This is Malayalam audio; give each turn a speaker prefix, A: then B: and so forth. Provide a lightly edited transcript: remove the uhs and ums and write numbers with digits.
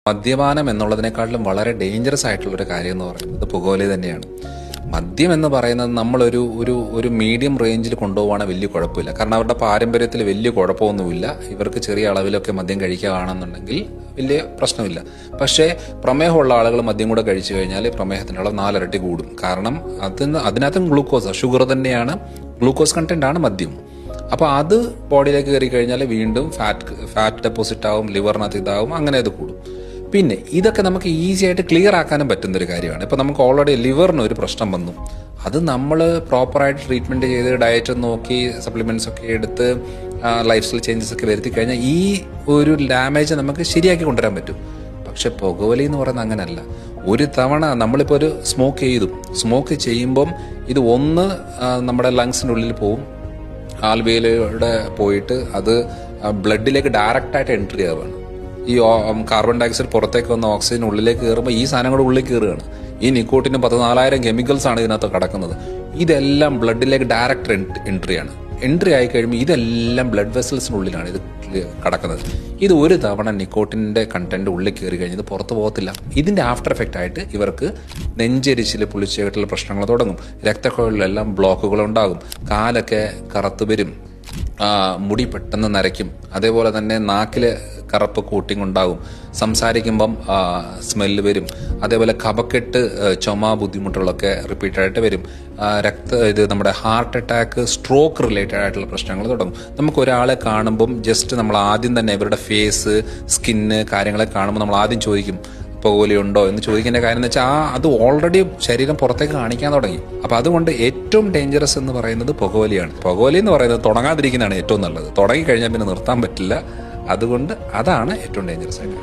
A: മദ്യപാനം എന്നുള്ളതിനേക്കാളും വളരെ ഡേഞ്ചറസ് ആയിട്ടുള്ളൊരു കാര്യം എന്ന് പറയുന്നത് പുകവലി തന്നെയാണ്. മദ്യം എന്ന് പറയുന്നത് നമ്മളൊരു ഒരു ഒരു മീഡിയം റേഞ്ചിൽ കൊണ്ടുപോകുവാണെങ്കിൽ വലിയ കുഴപ്പമില്ല. കാരണം അവരുടെ പാരമ്പര്യത്തിൽ വലിയ കുഴപ്പമൊന്നുമില്ല. ഇവർക്ക് ചെറിയ അളവിലൊക്കെ മദ്യം കഴിക്കുകയാണെന്നുണ്ടെങ്കിൽ വലിയ പ്രശ്നമില്ല. പക്ഷേ പ്രമേഹമുള്ള ആളുകൾ മദ്യം കൂടെ കഴിച്ചു കഴിഞ്ഞാൽ പ്രമേഹത്തിൻ്റെ അളവ് 4 ഇരട്ടി കൂടും. കാരണം അതിനകത്തും ഗ്ലൂക്കോസ്, ഷുഗർ തന്നെയാണ്, ഗ്ലൂക്കോസ് കണ്ടന്റ് ആണ് മദ്യം. അപ്പോൾ അത് ബോഡിയിലേക്ക് കയറി കഴിഞ്ഞാൽ വീണ്ടും ഫാറ്റ് ഡെപ്പോസിറ്റ് ആവും, ലിവറിനകത്ത് ഇതാവും, അങ്ങനെ അത് കൂടും. പിന്നെ ഇതൊക്കെ നമുക്ക് ഈസി ആയിട്ട് ക്ലിയർ ആക്കാനും പറ്റുന്നൊരു കാര്യമാണ്. ഇപ്പോൾ നമുക്ക് ഓൾറെഡി ലിവറിന് ഒരു പ്രശ്നം വന്നു, അത് നമ്മൾ പ്രോപ്പറായിട്ട് ട്രീറ്റ്മെൻറ്റ് ചെയ്ത് ഡയറ്റ് നോക്കി സപ്ലിമെൻറ്റ്സ് ഒക്കെ എടുത്ത് ലൈഫ് സ്റ്റൈൽ ചേഞ്ചസ് ഒക്കെ വരുത്തി കഴിഞ്ഞാൽ ഈ ഒരു ഡാമേജ് നമുക്ക് ശരിയാക്കി കൊണ്ടുവരാൻ പറ്റും. പക്ഷെ പുകവലി എന്ന് പറയുന്നത് അങ്ങനെയല്ല. ഒരു തവണ നമ്മളിപ്പോൾ ഒരു സ്മോക്ക് ചെയ്യുമ്പം ഇത് നമ്മുടെ ലങ്സിനുള്ളിൽ പോവും, ആൽവിയലൂടെ പോയിട്ട് അത് ബ്ലഡിലേക്ക് ഡയറക്റ്റായിട്ട് എൻട്രി ആവുകയാണ്. ഈ കാർബൺ ഡയോക്സൈഡ് പുറത്തേക്ക് വന്ന ഓക്സിജൻ ഉള്ളിലേക്ക് കയറുമ്പോൾ ഈ സാധനം കൂടെ ഉള്ളിൽ കയറുകയാണ്. ഈ നിക്കോട്ടിന് 14,000 കെമിക്കൽസ് ആണ് ഇതിനകത്ത് കിടക്കുന്നത്. ഇതെല്ലാം ബ്ലഡിലേക്ക് ഡയറക്റ്റ് എൻട്രി ആയി കഴിയുമ്പോൾ ഇതെല്ലാം ബ്ലഡ് വെസൽസിനുള്ളിലാണ് ഇത് കിടക്കുന്നത്. ഇത് ഒരു തവണ നിക്കോട്ടിൻ്റെ കണ്ടന്റ് ഉള്ളിൽ കയറി കഴിഞ്ഞത് പുറത്ത് പോകത്തില്ല. ഇതിൻ്റെ ആഫ്റ്റർ എഫക്റ്റ് ആയിട്ട് ഇവർക്ക് നെഞ്ചരിച്ചിൽ, പുളിച്ചേട്ടുള്ള പ്രശ്നങ്ങൾ തുടങ്ങും, രക്തക്കുഴലിലെല്ലാം ബ്ലോക്കുകൾ ഉണ്ടാകും, കാലൊക്കെ കറുത്ത് വരും, മുടി പെട്ടെന്ന് നരയ്ക്കും, അതേപോലെ തന്നെ നാക്കിൽ കറുപ്പ് കൂട്ടിങ് ഉണ്ടാകും, സംസാരിക്കുമ്പം സ്മെല്ല് വരും, അതേപോലെ കഫക്കെട്ട്, ചുമ ബുദ്ധിമുട്ടുകളൊക്കെ റിപ്പീറ്റഡായിട്ട് വരും, ഇത് നമ്മുടെ ഹാർട്ട് അറ്റാക്ക്, സ്ട്രോക്ക് റിലേറ്റഡ് ആയിട്ടുള്ള പ്രശ്നങ്ങൾ തുടങ്ങും. നമുക്ക് ഒരാളെ കാണുമ്പം ജസ്റ്റ് നമ്മൾ ആദ്യം തന്നെ ഇവരുടെ ഫേസ്, സ്കിന്ന് കാര്യങ്ങളെ കാണുമ്പോൾ നമ്മൾ ആദ്യം ചോദിക്കും പുകവലിയുണ്ടോ എന്ന് ചോദിക്കേണ്ട കാര്യം എന്ന് വെച്ചാൽ അത് ഓൾറെഡി ശരീരം പുറത്തേക്ക് കാണിക്കാൻ തുടങ്ങി. അപ്പോൾ അതുകൊണ്ട് ഏറ്റവും ഡേഞ്ചറസ് എന്ന് പറയുന്നത് പുകവലിയാണ്. പുകവലി എന്ന് പറയുന്നത് തുടങ്ങാതിരിക്കുന്നതാണ് ഏറ്റവും നല്ലത്. തുടങ്ങിക്കഴിഞ്ഞാൽ പിന്നെ നിർത്താൻ പറ്റില്ല. അതുകൊണ്ട് അതാണ് ഏറ്റവും ഡേഞ്ചറസ് ആയിട്ട്.